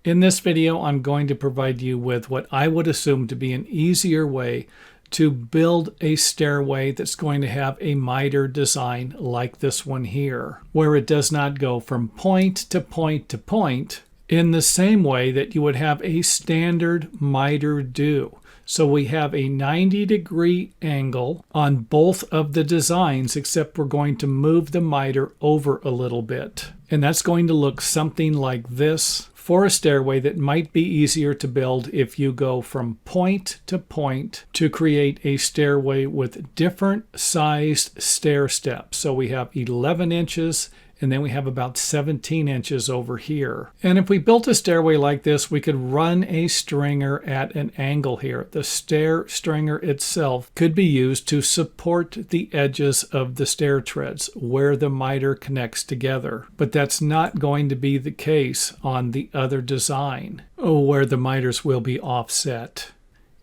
In this video, I'm going to provide you with what I would assume to be an easier way to build a stairway that's going to have a mitered design like this one here, where it does not go from point to point to point in the same way that you would have a standard mitered do. So we have a 90-degree angle on both of the designs, except we're going to move the miter over a little bit. And that's going to look something like this for a stairway that might be easier to build if you go from point to create a stairway with different sized stair steps. So we have 11 inches and then we have about 17 inches over here. And if we built a stairway like this, we could run a stringer at an angle here. The stair stringer itself could be used to support the edges of the stair treads where the miter connects together. But that's not going to be the case on the other design, where the miters will be offset.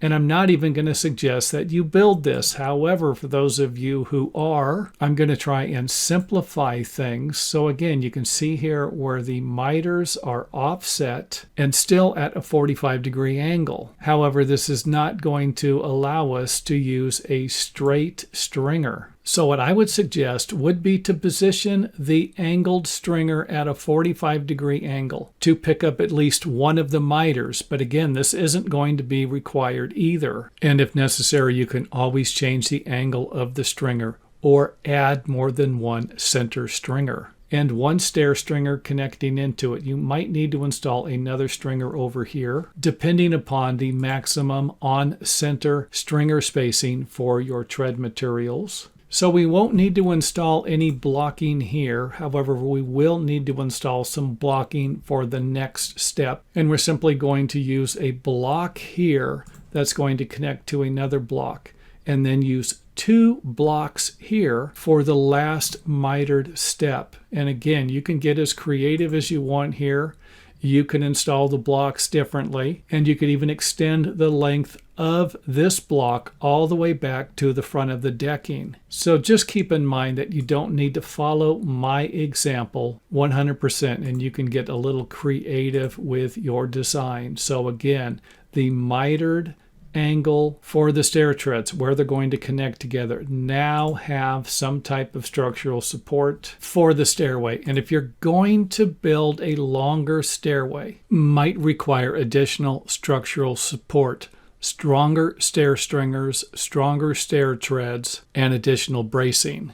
And I'm not even going to suggest that you build this. However, for those of you who are, I'm going to try and simplify things. So again, you can see here where the miters are offset and still at a 45-degree angle. However, this is not going to allow us to use a straight stringer. So what I would suggest would be to position the angled stringer at a 45-degree angle to pick up at least one of the miters. But again, this isn't going to be required either. And if necessary, you can always change the angle of the stringer or add more than one center stringer and one stair stringer connecting into it. You might need to install another stringer over here, depending upon the maximum on-center stringer spacing for your tread materials. So we won't need to install any blocking here. However, we will need to install some blocking for the next step. And we're simply going to use a block here that's going to connect to another block, and then use 2 blocks here for the last mitered step. And again, you can get as creative as you want here. You can install the blocks differently, and you could even extend the length of this block all the way back to the front of the decking. So just keep in mind that you don't need to follow my example 100%, and you can get a little creative with your design. So again, the mitered angle for the stair treads where they're going to connect together now have some type of structural support for the stairway. And if you're going to build a longer stairway, might require additional structural support, stronger stair stringers, stronger stair treads, and additional bracing.